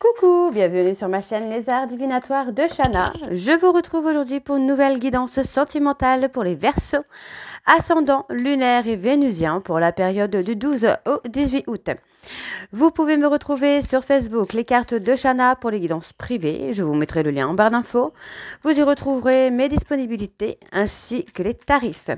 Coucou, bienvenue sur ma chaîne Les Arts Divinatoires de Shana. Je vous retrouve aujourd'hui pour une nouvelle guidance sentimentale pour les Verseaux, ascendant lunaire et vénusien pour la période du 12 au 18 août. Vous pouvez me retrouver sur Facebook, les cartes de Shana pour les guidances privées. Je vous mettrai le lien en barre d'infos. Vous y retrouverez mes disponibilités ainsi que les tarifs.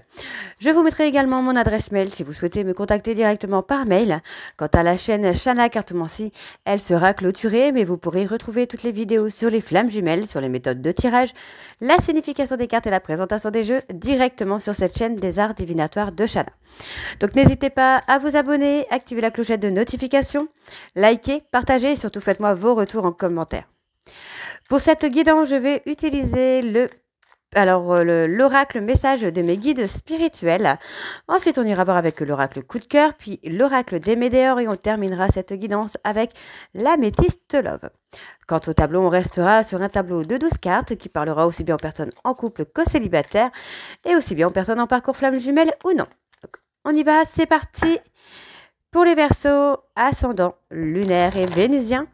Je vous mettrai également mon adresse mail si vous souhaitez me contacter directement par mail. Quant à la chaîne Shana Cartomancie, elle sera clôturée, mais vous pourrez retrouver toutes les vidéos sur les flammes jumelles, sur les méthodes de tirage, la signification des cartes et la présentation des jeux directement sur cette chaîne des Arts Divinatoires de Shana. Donc n'hésitez pas à vous abonner, activer la clochette de notification, likez, partagez et surtout faites-moi vos retours en commentaire. Pour cette guidance, je vais utiliser l'oracle message de mes guides spirituels. Ensuite, on ira voir avec l'oracle coup de cœur, puis l'oracle des météores et on terminera cette guidance avec l'améthyste love. Quant au tableau, on restera sur un tableau de 12 cartes qui parlera aussi bien aux personnes en couple que célibataires et aussi bien aux personnes en parcours flamme jumelle ou non. Donc, on y va, c'est parti pour les Verseaux, ascendant lunaire et vénusien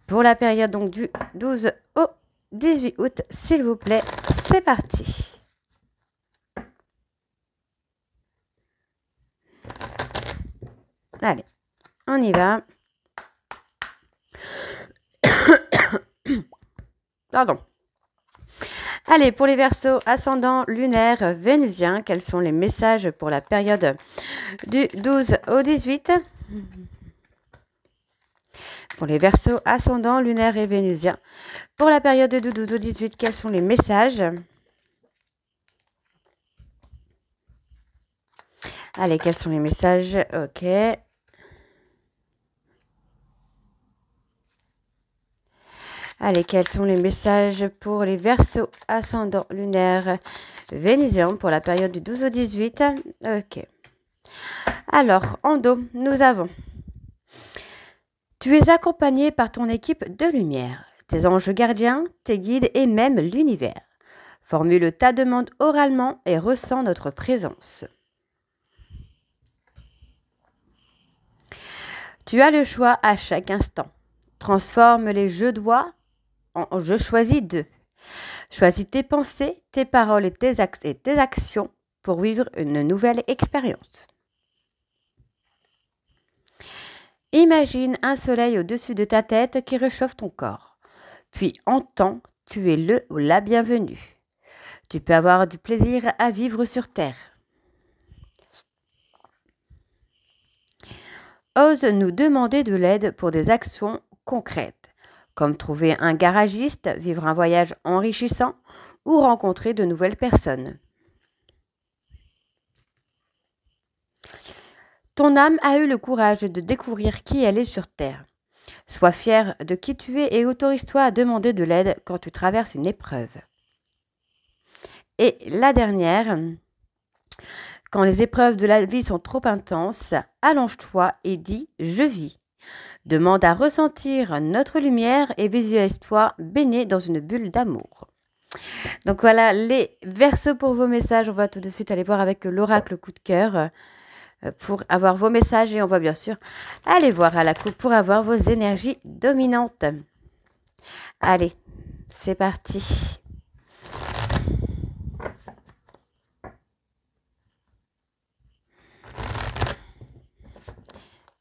pour la période donc du 12 au 18 août, s'il vous plaît, c'est parti. Allez, on y va. Pardon. Allez, pour les Verseaux, ascendant lunaire, vénusien, quels sont les messages pour la période du 12 au 18 ? Pour les Verseaux, ascendant lunaire et vénusien, pour la période du 12 au 18, quels sont les messages ? Allez, quels sont les messages ? Ok. Allez, quels sont les messages pour les Verseaux, ascendant lunaire, vénusien pour la période du 12 au 18 ? Ok. Alors, en dos, nous avons: tu es accompagné par ton équipe de lumière, tes anges gardiens, tes guides et même l'univers. Formule ta demande oralement et ressens notre présence. Tu as le choix à chaque instant. Transforme les je dois en je choisis d'eux. Choisis tes pensées, tes paroles et tes actions pour vivre une nouvelle expérience. Imagine un soleil au-dessus de ta tête qui réchauffe ton corps. Puis entends, tu es le ou la bienvenue. Tu peux avoir du plaisir à vivre sur Terre. Ose nous demander de l'aide pour des actions concrètes, comme trouver un garagiste, vivre un voyage enrichissant ou rencontrer de nouvelles personnes. Ton âme a eu le courage de découvrir qui elle est sur Terre. Sois fier de qui tu es et autorise-toi à demander de l'aide quand tu traverses une épreuve. Et la dernière, quand les épreuves de la vie sont trop intenses, allonge-toi et dis « je vis ». Demande à ressentir notre lumière et visualise-toi baigné dans une bulle d'amour. Donc voilà les Verseaux pour vos messages. On va tout de suite aller voir avec l'oracle coup de cœur pour avoir vos messages et on va bien sûr aller voir à la coupe pour avoir vos énergies dominantes. Allez, c'est parti.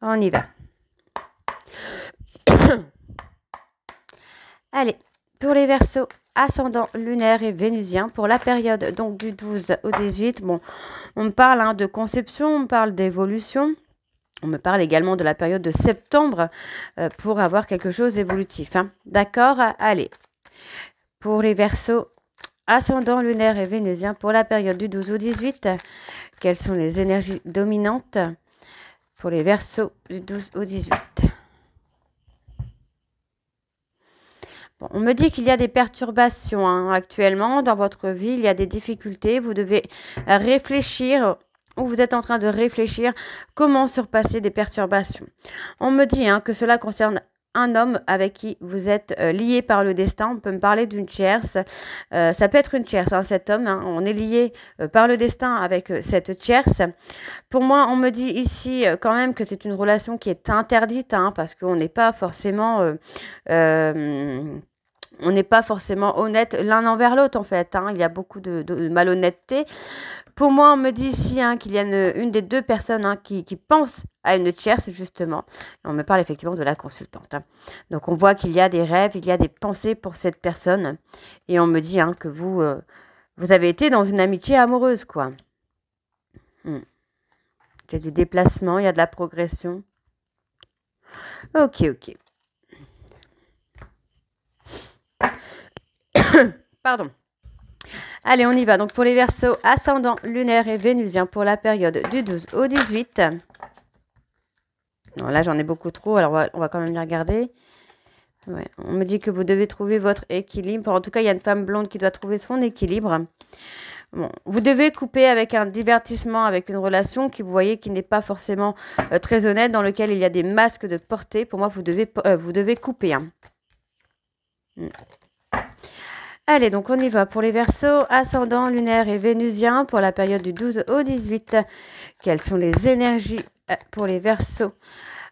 On y va. Allez, pour les Verseaux, ascendant lunaire et vénusien, pour la période donc du 12 au 18, bon, on me parle de conception, on me parle d'évolution, on me parle également de la période de septembre pour avoir quelque chose d'évolutif. D'accord? Allez, pour les Verseaux, ascendant lunaire et vénusien, pour la période du 12 au 18, quelles sont les énergies dominantes pour les Verseaux du 12 au 18? Bon, on me dit qu'il y a des perturbations actuellement dans votre vie, il y a des difficultés, vous devez réfléchir ou vous êtes en train de réfléchir comment surpasser des perturbations. On me dit que cela concerne un homme avec qui vous êtes lié par le destin. On peut me parler d'une tierce. Ça peut être une tierce, hein, cet homme. Hein. On est lié par le destin avec cette tierce. Pour moi, on me dit ici quand même que c'est une relation qui est interdite, hein, parce qu'on n'est pas forcément... on n'est pas forcément honnête l'un envers l'autre, en fait. Hein. Il y a beaucoup de malhonnêteté. Pour moi, on me dit ici hein, qu'il y a une des deux personnes hein, qui pense à une tierce, justement. Et on me parle effectivement de la consultante. Hein. Donc, on voit qu'il y a des rêves, il y a des pensées pour cette personne. Et on me dit hein, que vous avez été dans une amitié amoureuse, quoi. Il y a du déplacement, il y a de la progression. Ok, ok. Pardon. Allez, on y va. Donc, pour les Verseaux, ascendant lunaire et vénusien pour la période du 12 au 18. Non, là, j'en ai beaucoup trop. Alors, on va quand même les regarder. Ouais, on me dit que vous devez trouver votre équilibre. En tout cas, il y a une femme blonde qui doit trouver son équilibre. Bon, vous devez couper avec un divertissement, avec une relation qui, vous voyez, qui n'est pas forcément très honnête, dans lequel il y a des masques de portée. Pour moi, vous devez couper. Hein. Allez, donc on y va pour les Verseaux, ascendant lunaire et vénusien pour la période du 12 au 18. Quelles sont les énergies pour les Verseaux,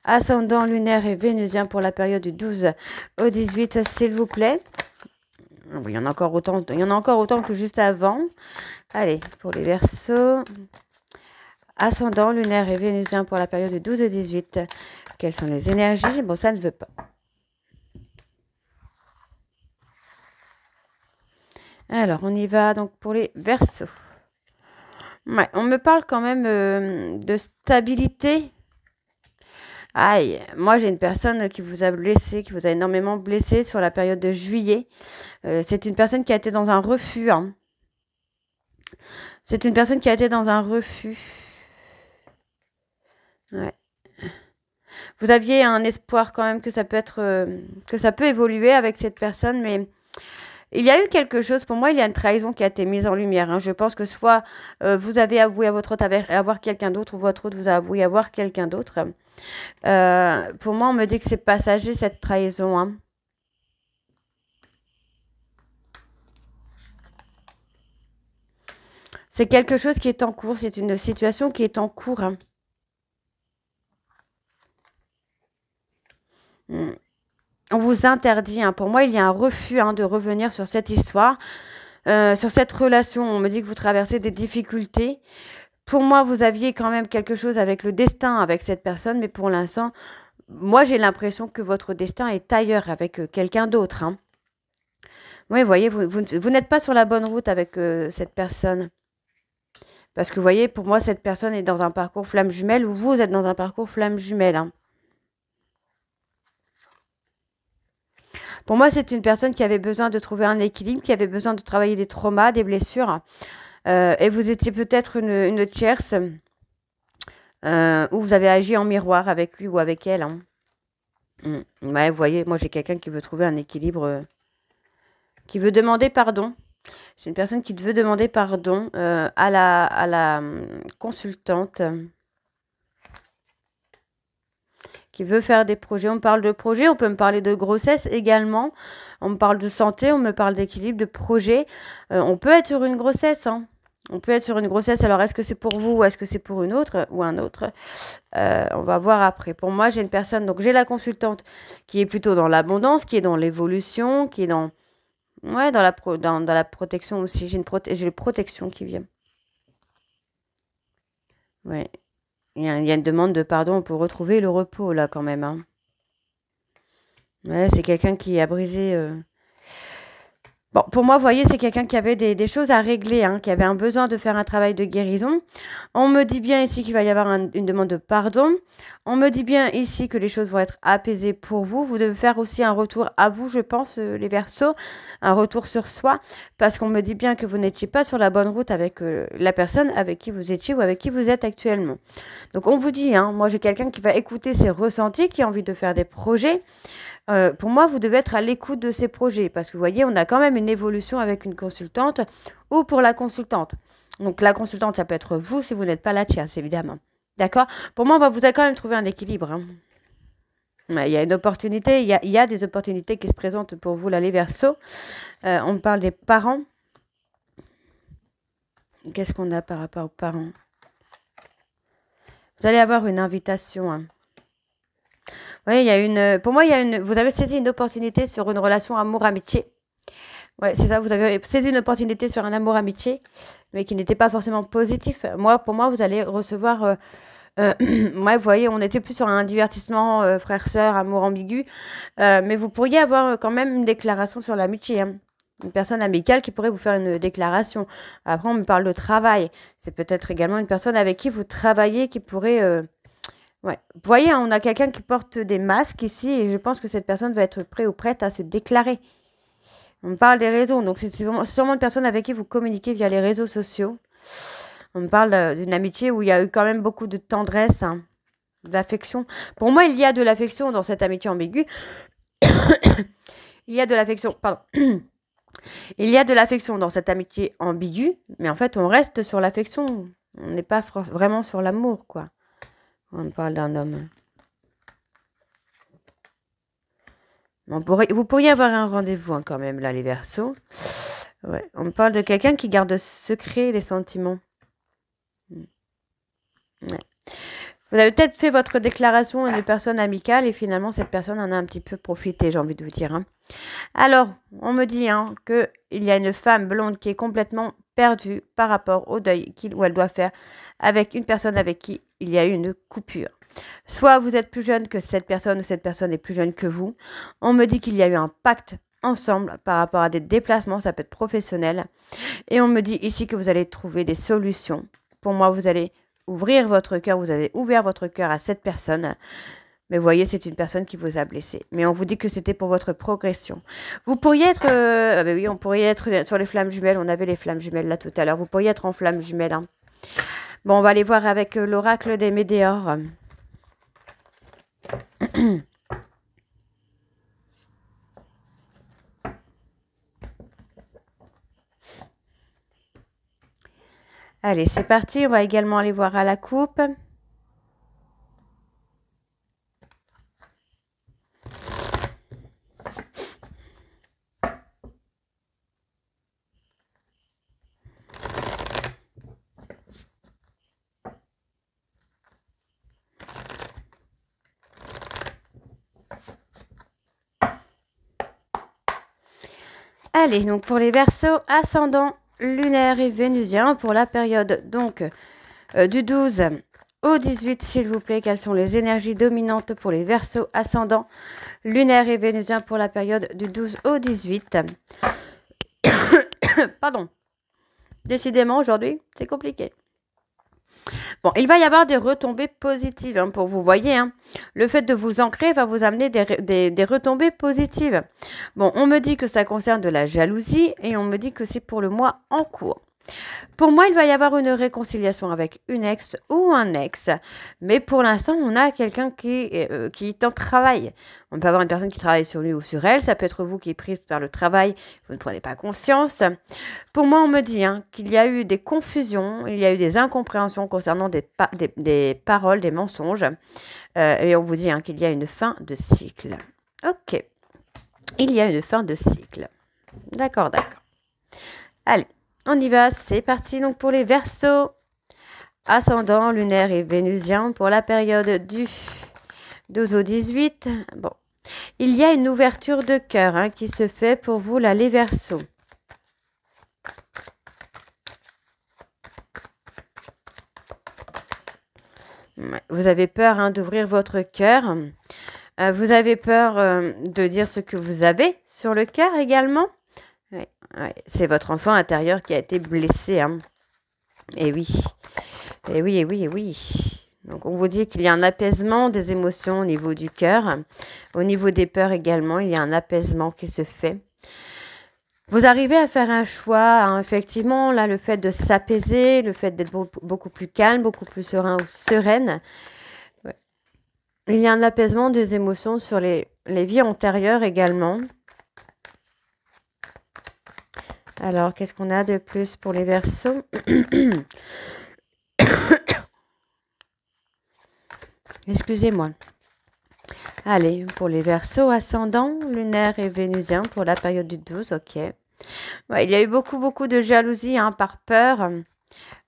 ascendant lunaire et vénusien pour la période du 12 au 18, s'il vous plaît. Oui, il y en a encore autant que juste avant. Allez, pour les Verseaux, ascendant lunaire et vénusien pour la période du 12 au 18. Quelles sont les énergies? Bon, ça ne veut pas. Alors, on y va donc pour les Verseaux. Ouais, on me parle quand même de stabilité. Aïe, moi j'ai une personne qui vous a blessé, qui vous a énormément blessé sur la période de juillet. C'est une personne qui a été dans un refus. Hein. C'est une personne qui a été dans un refus. Ouais. Vous aviez un espoir quand même que ça peut évoluer avec cette personne, mais il y a eu quelque chose, pour moi, il y a une trahison qui a été mise en lumière. Hein. Je pense que soit vous avez avoué à votre autre avoir quelqu'un d'autre, ou votre autre vous a avoué avoir quelqu'un d'autre. Pour moi, on me dit que c'est passager, cette trahison. Hein. C'est quelque chose qui est en cours, c'est une situation qui est en cours. Hein. On vous interdit, hein. Pour moi, il y a un refus hein, de revenir sur cette histoire, sur cette relation. On me dit que vous traversez des difficultés. Pour moi, vous aviez quand même quelque chose avec le destin, avec cette personne, mais pour l'instant, moi, j'ai l'impression que votre destin est ailleurs, avec quelqu'un d'autre. Hein. Oui, vous voyez, vous n'êtes pas sur la bonne route avec cette personne. Parce que, vous voyez, pour moi, cette personne est dans un parcours flamme jumelle, ou vous êtes dans un parcours flamme jumelle. Hein. Pour moi, c'est une personne qui avait besoin de trouver un équilibre, qui avait besoin de travailler des traumas, des blessures. Et vous étiez peut-être une tierce où vous avez agi en miroir avec lui ou avec elle. Hein. Ouais, vous voyez, moi j'ai quelqu'un qui veut trouver un équilibre, qui veut demander pardon. C'est une personne qui veut demander pardon à la consultante. Qui veut faire des projets. On parle de projets, on peut me parler de grossesse également. On me parle de santé, on me parle d'équilibre, de projet. On peut être sur une grossesse. Hein. On peut être sur une grossesse. Alors, est-ce que c'est pour vous ou est-ce que c'est pour une autre ou un autre on va voir après. Pour moi, j'ai une personne, donc j'ai la consultante qui est plutôt dans l'abondance, qui est dans l'évolution, qui est dans... Ouais, dans la protection aussi. J'ai une protection qui vient. Ouais. Il y a une demande de pardon pour retrouver le repos, là, quand même. Hein. Ouais, c'est quelqu'un qui a brisé... Bon, pour moi, vous voyez, c'est quelqu'un qui avait des choses à régler, hein, qui avait un besoin de faire un travail de guérison. On me dit bien ici qu'il va y avoir une demande de pardon. On me dit bien ici que les choses vont être apaisées pour vous. Vous devez faire aussi un retour à vous, je pense, les Verseaux, un retour sur soi, parce qu'on me dit bien que vous n'étiez pas sur la bonne route avec la personne avec qui vous étiez ou avec qui vous êtes actuellement. Donc, on vous dit, hein, moi, j'ai quelqu'un qui va écouter ses ressentis, qui a envie de faire des projets. Pour moi, vous devez être à l'écoute de ces projets parce que vous voyez, on a quand même une évolution avec une consultante ou pour la consultante. Donc, la consultante, ça peut être vous si vous n'êtes pas la tierce, évidemment. D'accord? Pour moi, vous avez quand même trouvé un équilibre. Hein. Ouais, il y a une opportunité, il y a des opportunités qui se présentent pour vous, là, les Verseaux. On me parle des parents. Qu'est-ce qu'on a par rapport aux parents? Vous allez avoir une invitation. Hein. Oui, il y a une. Pour moi, il y a une. Vous avez saisi une opportunité sur une relation amour-amitié. Ouais, c'est ça. Vous avez saisi une opportunité sur un amour-amitié, mais qui n'était pas forcément positif. Moi, pour moi, vous allez recevoir. Ouais, vous voyez, on était plus sur un divertissement frère-sœur, amour ambigu. Mais vous pourriez avoir quand même une déclaration sur l'amitié. Hein. Une personne amicale qui pourrait vous faire une déclaration. Après, on me parle de travail. C'est peut-être également une personne avec qui vous travaillez qui pourrait. Ouais. Vous voyez, hein, on a quelqu'un qui porte des masques ici et je pense que cette personne va être prête ou prête à se déclarer. On me parle des réseaux, donc c'est sûrement une personne avec qui vous communiquez via les réseaux sociaux. On me parle d'une amitié où il y a eu quand même beaucoup de tendresse, hein, d'affection. Pour moi, il y a de l'affection dans cette amitié ambiguë. Il y a de l'affection, pardon. Il y a de l'affection dans cette amitié ambiguë, mais en fait, on reste sur l'affection. On n'est pas vraiment sur l'amour, quoi. On parle d'un homme. Vous pourriez avoir un rendez-vous hein, quand même, là, les Verseaux. Ouais. On me parle de quelqu'un qui garde secret les sentiments. Ouais. Vous avez peut-être fait votre déclaration à une personne amicale et finalement, cette personne en a un petit peu profité, j'ai envie de vous dire. Hein. Alors, on me dit hein, qu'il y a une femme blonde qui est complètement perdue par rapport au deuil qu'il ou elle doit faire avec une personne avec qui il y a eu une coupure. Soit vous êtes plus jeune que cette personne ou cette personne est plus jeune que vous. On me dit qu'il y a eu un pacte ensemble par rapport à des déplacements, ça peut être professionnel. Et on me dit ici que vous allez trouver des solutions. Pour moi, vous allez ouvrir votre cœur, vous avez ouvert votre cœur à cette personne. Mais vous voyez, c'est une personne qui vous a blessé. Mais on vous dit que c'était pour votre progression. Vous pourriez être... ben oui, on pourrait être sur les flammes jumelles. On avait les flammes jumelles là tout à l'heure. Vous pourriez être en flammes jumelles. Hein. Bon, on va aller voir avec l'oracle des météores. Allez, c'est parti. On va également aller voir à la coupe. Allez, donc pour les Verseaux, ascendant lunaire et vénusien, pour la période donc du 12 au 18, s'il vous plaît, quelles sont les énergies dominantes pour les Verseaux, ascendant lunaire et vénusien pour la période du 12 au 18. Pardon. Décidément, aujourd'hui, c'est compliqué. Bon, il va y avoir des retombées positives hein, pour vous, voyez. Hein, le fait de vous ancrer va vous amener des retombées positives. Bon, on me dit que ça concerne de la jalousie et on me dit que c'est pour le mois en cours. Pour moi, il va y avoir une réconciliation avec une ex ou un ex. Mais pour l'instant, on a quelqu'un qui est en travail. On peut avoir une personne qui travaille sur lui ou sur elle. Ça peut être vous qui êtes prise par le travail. Vous ne prenez pas conscience. Pour moi, on me dit hein, qu'il y a eu des confusions, il y a eu des incompréhensions concernant des paroles, des mensonges. Et on vous dit hein, qu'il y a une fin de cycle. Ok. Il y a une fin de cycle. D'accord, d'accord. Allez. On y va, c'est parti donc pour les Verseaux, ascendant lunaire et vénusien pour la période du 12 au 18. Bon, il y a une ouverture de cœur hein, qui se fait pour vous là les Verseaux. Vous avez peur hein, d'ouvrir votre cœur. Vous avez peur de dire ce que vous avez sur le cœur également. Ouais, c'est votre enfant intérieur qui a été blessé. Hein. Et oui. Et oui, et oui, et oui. Donc, on vous dit qu'il y a un apaisement des émotions au niveau du cœur. Au niveau des peurs également, il y a un apaisement qui se fait. Vous arrivez à faire un choix. Hein. Effectivement, là, le fait de s'apaiser, le fait d'être beaucoup plus calme, beaucoup plus serein ou sereine. Ouais. Il y a un apaisement des émotions sur les vies antérieures également. Alors, qu'est-ce qu'on a de plus pour les Verseaux? Excusez-moi. Allez, pour les Verseaux, ascendant, lunaire et vénusien pour la période du 12, ok. Ouais, il y a eu beaucoup de jalousie hein, par peur.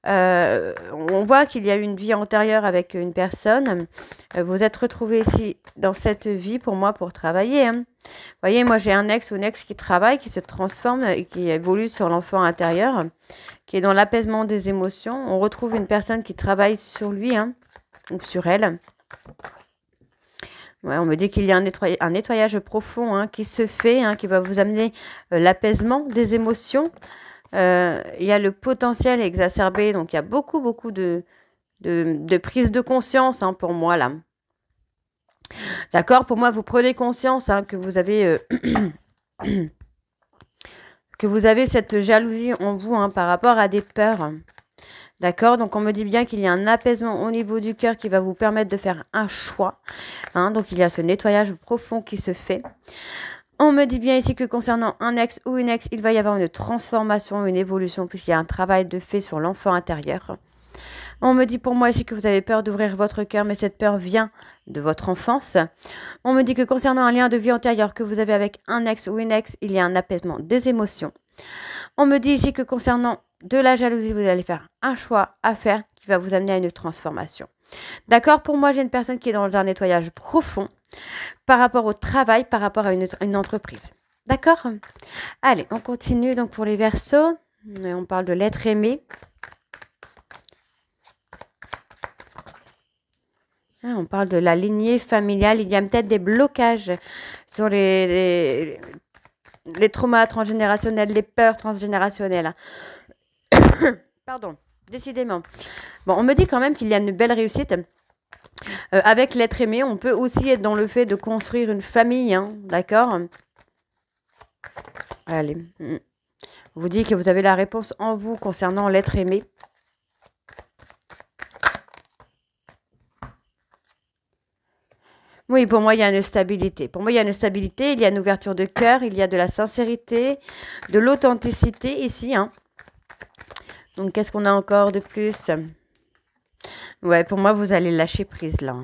On voit qu'il y a eu une vie antérieure avec une personne. Vous êtes retrouvés ici dans cette vie pour moi pour travailler. Hein. Vous voyez, moi j'ai un ex ou une ex qui travaille, qui se transforme et qui évolue sur l'enfant intérieur, qui est dans l'apaisement des émotions. On retrouve une personne qui travaille sur lui hein, ou sur elle. Ouais, on me dit qu'il y a un nettoyage profond hein, qui se fait, hein, qui va vous amener l'apaisement des émotions. Il y a le potentiel exacerbé, donc il y a beaucoup de prise de conscience hein, pour moi là. D'accord, pour moi, vous prenez conscience hein, que vous avez que vous avez cette jalousie en vous hein, par rapport à des peurs. D'accord, donc on me dit bien qu'il y a un apaisement au niveau du cœur qui va vous permettre de faire un choix. Hein, donc il y a ce nettoyage profond qui se fait. On me dit bien ici que concernant un ex ou une ex, il va y avoir une transformation, une évolution, puisqu'il y a un travail de fait sur l'enfant intérieur. On me dit pour moi ici que vous avez peur d'ouvrir votre cœur, mais cette peur vient de votre enfance. On me dit que concernant un lien de vie antérieur que vous avez avec un ex ou une ex, il y a un apaisement des émotions. On me dit ici que concernant de la jalousie, vous allez faire un choix à faire qui va vous amener à une transformation. D'accord, pour moi, j'ai une personne qui est dans un nettoyage profond par rapport au travail, par rapport à une entreprise. D'accord? Allez, on continue donc pour les Verseaux. On parle de l'être aimé. On parle de la lignée familiale. Il y a peut-être des blocages sur les traumas transgénérationnels, les peurs transgénérationnelles. Pardon, décidément. Bon, on me dit quand même qu'il y a une belle réussite. Avec l'être aimé, on peut aussi être dans le fait de construire une famille, hein, d'accord? Allez. On vous dit que vous avez la réponse en vous concernant l'être aimé. Oui, pour moi, il y a une stabilité. Pour moi, il y a une stabilité, il y a une ouverture de cœur, il y a de la sincérité, de l'authenticité ici. Hein. Donc, qu'est-ce qu'on a encore de plus? Ouais, pour moi, vous allez lâcher prise là.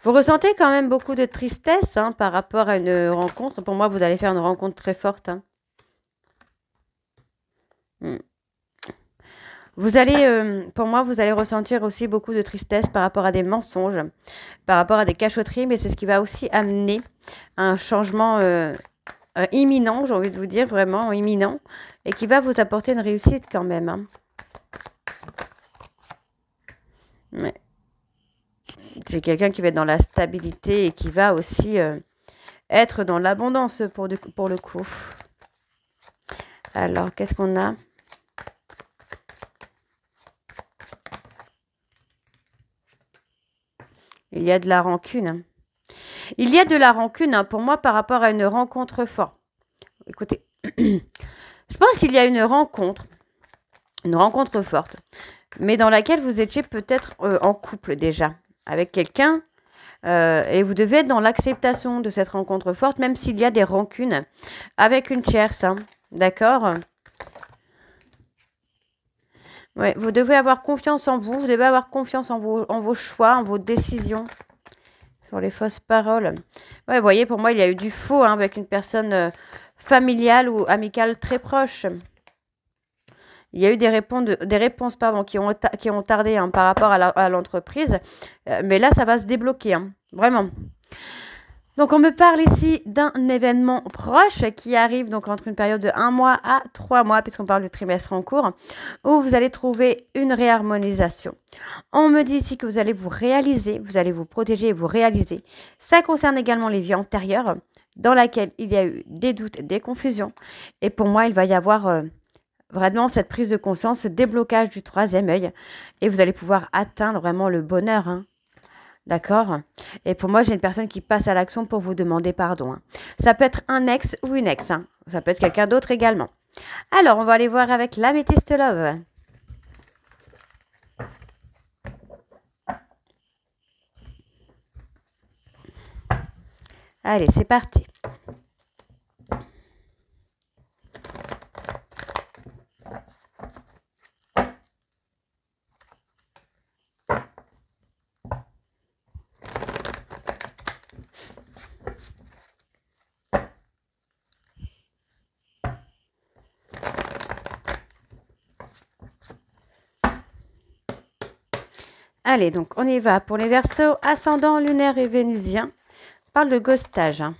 Vous ressentez quand même beaucoup de tristesse hein, par rapport à une rencontre. Pour moi, vous allez faire une rencontre très forte. Hein. Vous allez, pour moi, vous allez ressentir aussi beaucoup de tristesse par rapport à des mensonges, par rapport à des cachotteries, mais c'est ce qui va aussi amener un changement imminent, j'ai envie de vous dire, vraiment imminent, et qui va vous apporter une réussite quand même. Hein. Ouais. C'est quelqu'un qui va être dans la stabilité et qui va aussi être dans l'abondance pour le coup. Alors, qu'est-ce qu'on a ? Il y a de la rancune. Il y a de la rancune hein, pour moi par rapport à une rencontre forte. Écoutez, je pense qu'il y a une rencontre forte, mais dans laquelle vous étiez peut-être en couple déjà avec quelqu'un et vous devez être dans l'acceptation de cette rencontre forte, même s'il y a des rancunes avec une tierce. Hein, d'accord ? Ouais, vous devez avoir confiance en vous, vous devez avoir confiance en vos choix, en vos décisions. Sur les fausses paroles. Ouais, vous voyez, pour moi, il y a eu du faux hein, avec une personne familiale ou amicale très proche. Il y a eu des réponses pardon, qui ont tardé hein, par rapport à l'entreprise. Mais là, ça va se débloquer. Hein, vraiment. Donc, on me parle ici d'un événement proche qui arrive donc entre une période de 1 mois à 3 mois, puisqu'on parle du trimestre en cours, où vous allez trouver une réharmonisation. On me dit ici que vous allez vous réaliser, vous allez vous protéger et vous réaliser. Ça concerne également les vies antérieures, dans laquelle il y a eu des doutes, des confusions. Et pour moi, il va y avoir vraiment cette prise de conscience, ce déblocage du 3e œil. Et vous allez pouvoir atteindre vraiment le bonheur, hein. D'accord? Et pour moi, j'ai une personne qui passe à l'action pour vous demander pardon. Hein. Ça peut être un ex ou une ex. Hein. Ça peut être quelqu'un d'autre également. Alors, on va aller voir avec l'améthyste love. Allez, c'est parti. Allez, donc on y va pour les Verseaux, ascendant lunaire et vénusien. On parle de ghostage. Hein.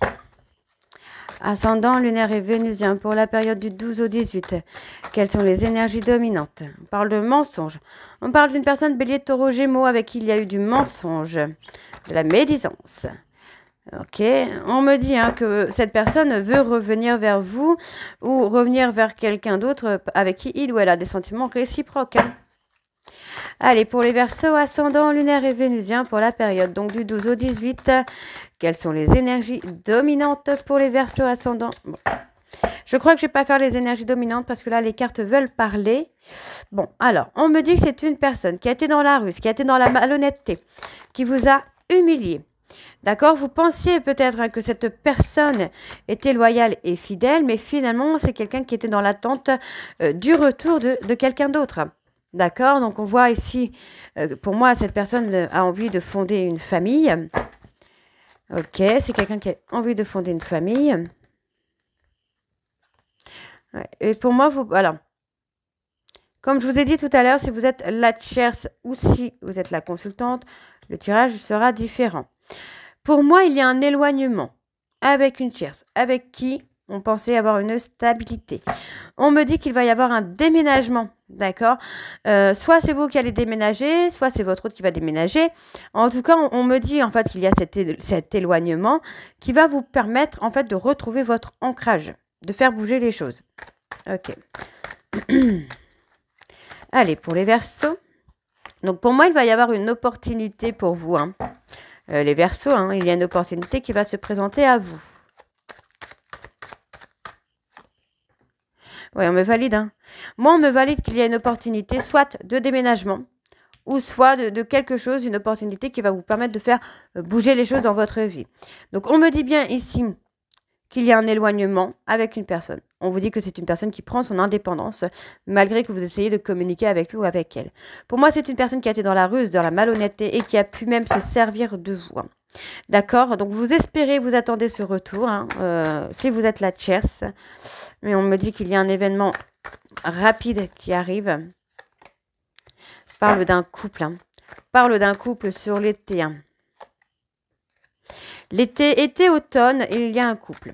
Ascendant lunaire et vénusien pour la période du 12 au 18. Quelles sont les énergies dominantes? On parle de mensonge. On parle d'une personne bélier, taureau, gémeaux avec qui il y a eu du mensonge, de la médisance. Ok, on me dit hein, que cette personne veut revenir vers vous ou revenir vers quelqu'un d'autre avec qui il ou elle a des sentiments réciproques. Hein. Allez, pour les Verseaux, ascendant lunaire et vénusien pour la période donc du 12 au 18. Quelles sont les énergies dominantes pour les Verseaux ascendants? Bon. Je crois que je ne vais pas faire les énergies dominantes parce que là, les cartes veulent parler. Bon, alors, on me dit que c'est une personne qui a été dans la ruse, qui a été dans la malhonnêteté, qui vous a humilié. D'accord? Vous pensiez peut-être hein, que cette personne était loyale et fidèle, mais finalement, c'est quelqu'un qui était dans l'attente du retour de quelqu'un d'autre. D'accord? Donc, on voit ici, pour moi, cette personne a envie de fonder une famille. Ok, c'est quelqu'un qui a envie de fonder une famille. Ouais. Et pour moi, voilà. Comme je vous ai dit tout à l'heure, si vous êtes la tierce ou si vous êtes la consultante, le tirage sera différent. Pour moi, il y a un éloignement avec une tierce, avec qui on pensait avoir une stabilité. On me dit qu'il va y avoir un déménagement, d'accord? Soit c'est vous qui allez déménager, soit c'est votre autre qui va déménager. En tout cas, on me dit en fait qu'il y a cet éloignement qui va vous permettre en fait de retrouver votre ancrage, de faire bouger les choses. Ok. Allez, pour les Verseaux. Donc pour moi, il va y avoir une opportunité pour vous. Hein. Les Verseaux, hein, il y a une opportunité qui va se présenter à vous. Oui, on me valide. Hein. Moi, on me valide qu'il y a une opportunité, soit de déménagement, ou soit de quelque chose, une opportunité qui va vous permettre de faire bouger les choses dans votre vie. Donc, on me dit bien ici qu'il y a un éloignement avec une personne. On vous dit que c'est une personne qui prend son indépendance, malgré que vous essayez de communiquer avec lui ou avec elle. Pour moi, c'est une personne qui a été dans la ruse, dans la malhonnêteté, et qui a pu même se servir de vous. Hein. D'accord? Donc, vous espérez, vous attendez ce retour, hein, si vous êtes la tierce. Mais on me dit qu'il y a un événement rapide qui arrive. Parle d'un couple. Hein. Parle d'un couple sur l'été. Hein. L'été, été-automne, il y a un couple.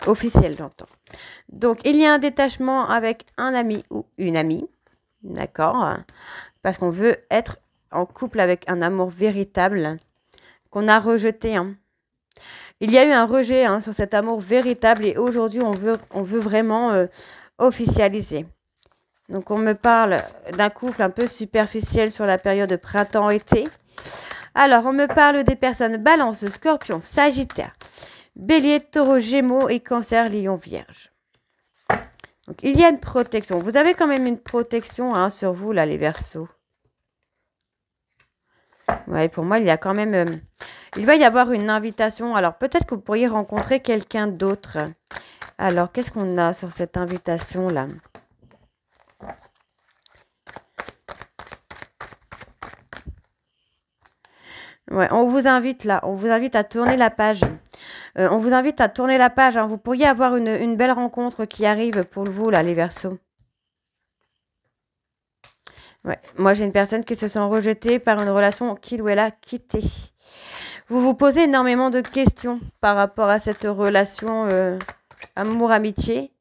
Officiel, j'entends. Donc, il y a un détachement avec un ami ou une amie. D'accord? Parce qu'on veut être en couple avec un amour véritable qu'on a rejeté. Hein. Il y a eu un rejet hein, sur cet amour véritable et aujourd'hui, on veut vraiment officialiser. Donc, on me parle d'un couple un peu superficiel sur la période printemps-été. Alors, on me parle des personnes Balance, Scorpion, Sagittaire, Bélier, Taureau, Gémeaux et Cancer, Lion, Vierge. Donc, il y a une protection. Vous avez quand même une protection hein, sur vous, là, les Verseaux. Ouais, pour moi, il y a quand même... il va y avoir une invitation. Alors, peut-être que vous pourriez rencontrer quelqu'un d'autre. Alors, qu'est-ce qu'on a sur cette invitation-là ? Ouais, on vous invite là, on vous invite à tourner la page. On vous invite à tourner la page. Hein. Vous pourriez avoir une belle rencontre qui arrive pour vous, là, les Verseaux. Ouais. Moi, j'ai une personne qui se sent rejetée par une relation qu'il ou elle a quittée. Vous vous posez énormément de questions par rapport à cette relation amour-amitié.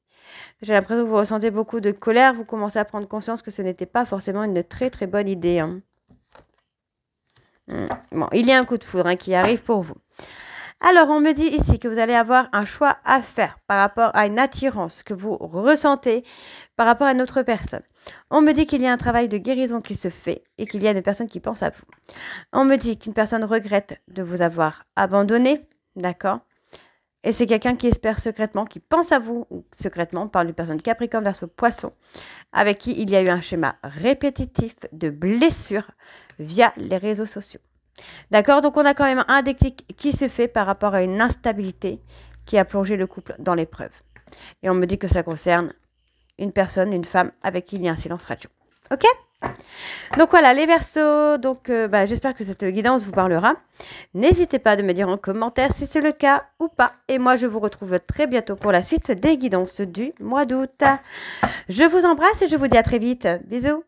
J'ai l'impression que vous ressentez beaucoup de colère. Vous commencez à prendre conscience que ce n'était pas forcément une très très bonne idée. Hein. Bon, il y a un coup de foudre hein, qui arrive pour vous. Alors, on me dit ici que vous allez avoir un choix à faire par rapport à une attirance que vous ressentez par rapport à une autre personne. On me dit qu'il y a un travail de guérison qui se fait et qu'il y a une personne qui pense à vous. On me dit qu'une personne regrette de vous avoir abandonné, d'accord? Et c'est quelqu'un qui espère secrètement, qui pense à vous secrètement, on parle d'une personne Capricorne, Verseau, Poisson, avec qui il y a eu un schéma répétitif de blessures via les réseaux sociaux. D'accord? Donc, on a quand même un déclic qui se fait par rapport à une instabilité qui a plongé le couple dans l'épreuve. Et on me dit que ça concerne une personne, une femme avec qui il y a un silence radio. Ok? Donc voilà, les Verseaux. Donc, j'espère que cette guidance vous parlera. N'hésitez pas de me dire en commentaire si c'est le cas ou pas. Et moi, je vous retrouve très bientôt pour la suite des guidances du mois d'août. Je vous embrasse et je vous dis à très vite. Bisous!